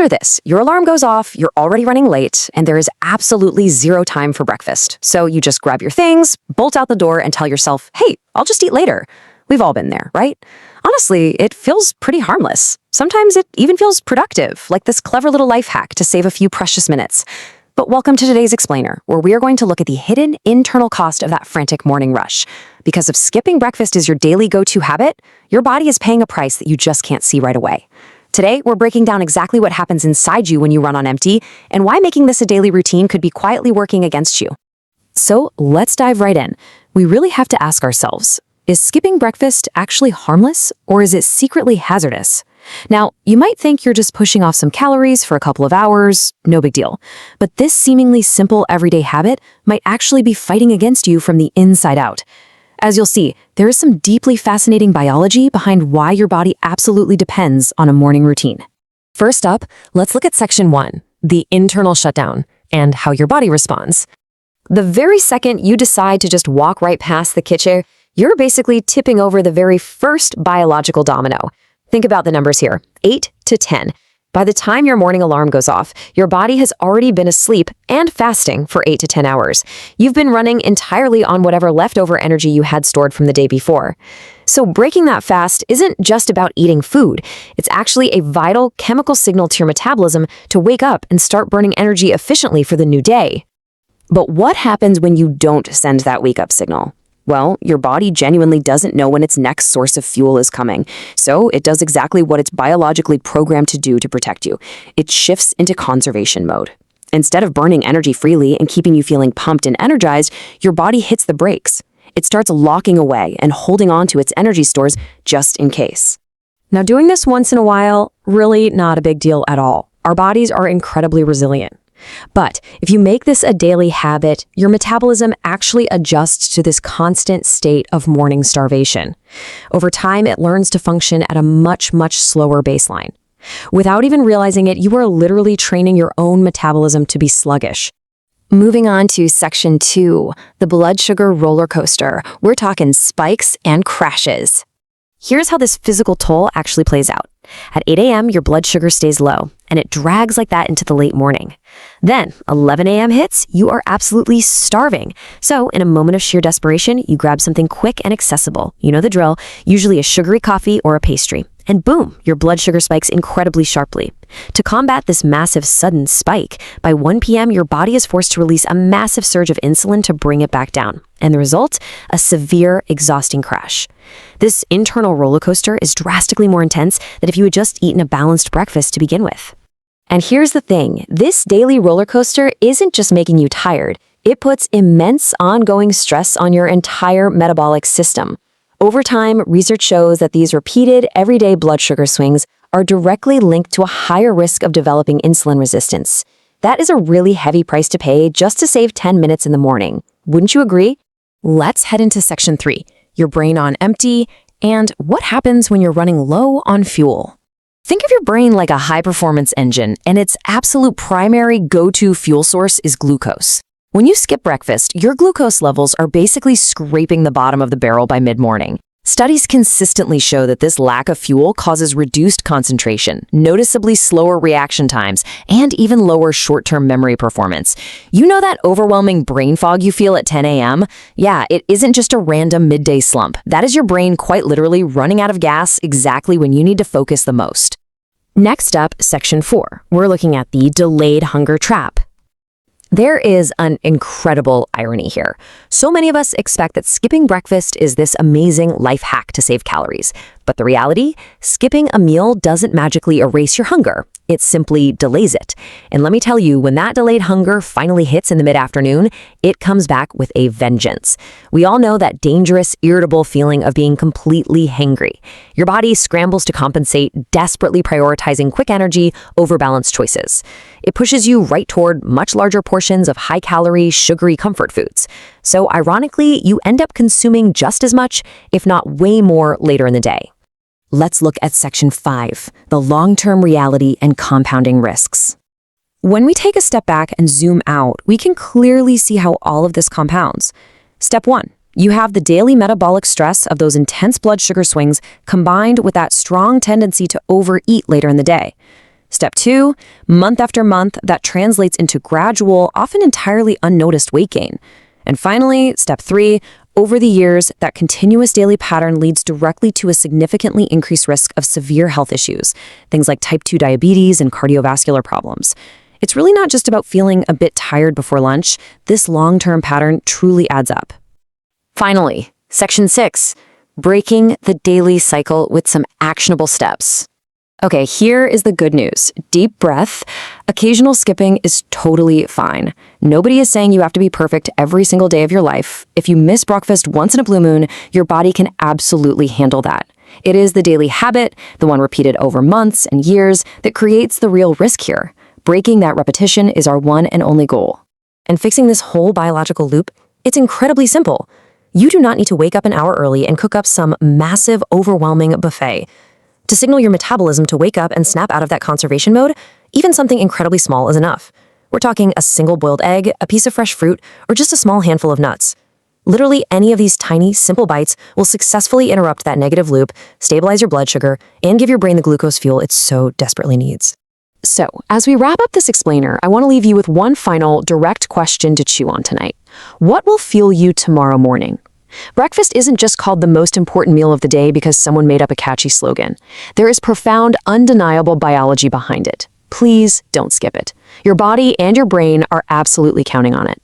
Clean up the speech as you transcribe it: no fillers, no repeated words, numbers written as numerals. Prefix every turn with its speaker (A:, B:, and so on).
A: Picture this. Your alarm goes off, you're already running late, and there is absolutely zero time for breakfast. So you just grab your things, bolt out the door, and tell yourself, hey, I'll just eat later. We've all been there, right? Honestly, it feels pretty harmless. Sometimes it even feels productive, like this clever little life hack to save a few precious minutes. But welcome to today's Explainer, where we are going to look at the hidden internal cost of that frantic morning rush. Because if skipping breakfast is your daily go-to habit, your body is paying a price that you just can't see right away. Today, we're breaking down exactly what happens inside you when you run on empty and why making this a daily routine could be quietly working against you. So let's dive right in. We really have to ask ourselves, is skipping breakfast actually harmless or is it secretly hazardous? Now, you might think you're just pushing off some calories for a couple of hours, no big deal. But this seemingly simple everyday habit might actually be fighting against you from the inside out. As you'll see, there is some deeply fascinating biology behind why your body absolutely depends on a morning routine. First up, let's look at Section 1, the internal shutdown, and how your body responds. The very second you decide to just walk right past the kitchen, you're basically tipping over the very first biological domino. Think about the numbers here, 8 to 10. By the time your morning alarm goes off, your body has already been asleep and fasting for 8 to 10 hours. You've been running entirely on whatever leftover energy you had stored from the day before. So breaking that fast isn't just about eating food. It's actually a vital chemical signal to your metabolism to wake up and start burning energy efficiently for the new day. But what happens when you don't send that wake-up signal? Well, your body genuinely doesn't know when its next source of fuel is coming, so it does exactly what it's biologically programmed to do to protect you. It shifts into conservation mode. Instead of burning energy freely and keeping you feeling pumped and energized, your body hits the brakes. It starts locking away and holding on to its energy stores just in case. Now, doing this once in a while, really not a big deal at all. Our bodies are incredibly resilient. But if you make this a daily habit, your metabolism actually adjusts to this constant state of morning starvation. Over time, it learns to function at a much, much slower baseline. Without even realizing it, you are literally training your own metabolism to be sluggish. Moving on to Section 2, the blood sugar roller coaster. We're talking spikes and crashes. Here's how this physical toll actually plays out. At 8 a.m., your blood sugar stays low, and it drags like that into the late morning. Then, 11 a.m. hits, you are absolutely starving. So, in a moment of sheer desperation, you grab something quick and accessible. You know the drill, usually a sugary coffee or a pastry. And boom, your blood sugar spikes incredibly sharply. To combat this massive sudden spike, by 1 p.m., your body is forced to release a massive surge of insulin to bring it back down. And the result? A severe, exhausting crash. This internal roller coaster is drastically more intense than if you had just eaten a balanced breakfast to begin with. And here's the thing, this daily roller coaster isn't just making you tired, it puts immense ongoing stress on your entire metabolic system. Over time, research shows that these repeated, everyday blood sugar swings are directly linked to a higher risk of developing insulin resistance. That is a really heavy price to pay just to save 10 minutes in the morning. Wouldn't you agree? Let's head into Section 3, your brain on empty, and what happens when you're running low on fuel. Think of your brain like a high-performance engine, and its absolute primary go-to fuel source is glucose. When you skip breakfast, your glucose levels are basically scraping the bottom of the barrel by mid-morning. Studies consistently show that this lack of fuel causes reduced concentration, noticeably slower reaction times, and even lower short-term memory performance. You know that overwhelming brain fog you feel at 10 a.m.? Yeah, it isn't just a random midday slump. That is your brain quite literally running out of gas exactly when you need to focus the most. Next up, Section 4. We're looking at the delayed hunger trap. There is an incredible irony here. So many of us expect that skipping breakfast is this amazing life hack to save calories. But the reality, skipping a meal doesn't magically erase your hunger. It simply delays it. And let me tell you, when that delayed hunger finally hits in the mid-afternoon, it comes back with a vengeance. We all know that dangerous, irritable feeling of being completely hangry. Your body scrambles to compensate, desperately prioritizing quick energy over balanced choices. It pushes you right toward much larger portions of high-calorie, sugary comfort foods. So ironically, you end up consuming just as much, if not way more, later in the day. Let's look at Section 5, the long-term reality and compounding risks. When we take a step back and zoom out, we can clearly see how all of this compounds. Step 1. You have the daily metabolic stress of those intense blood sugar swings combined with that strong tendency to overeat later in the day. Step 2, month after month, that translates into gradual, often entirely unnoticed weight gain. And finally, step 3, over the years, that continuous daily pattern leads directly to a significantly increased risk of severe health issues, things like type 2 diabetes and cardiovascular problems. It's really not just about feeling a bit tired before lunch. This long-term pattern truly adds up. Finally, section 6, breaking the daily cycle with some actionable steps. Okay, here is the good news. Deep breath. Occasional skipping is totally fine. Nobody is saying you have to be perfect every single day of your life. If you miss breakfast once in a blue moon, your body can absolutely handle that. It is the daily habit, the one repeated over months and years, that creates the real risk here. Breaking that repetition is our one and only goal. And fixing this whole biological loop, it's incredibly simple. You do not need to wake up an hour early and cook up some massive, overwhelming buffet. To signal your metabolism to wake up and snap out of that conservation mode, even something incredibly small is enough. We're talking a single boiled egg, a piece of fresh fruit, or just a small handful of nuts. Literally any of these tiny, simple bites will successfully interrupt that negative loop, stabilize your blood sugar, and give your brain the glucose fuel it so desperately needs. So, as we wrap up this explainer, I want to leave you with one final direct question to chew on tonight. What will fuel you tomorrow morning? Breakfast isn't just called the most important meal of the day because someone made up a catchy slogan. There is profound, undeniable biology behind it. Please don't skip it. Your body and your brain are absolutely counting on it.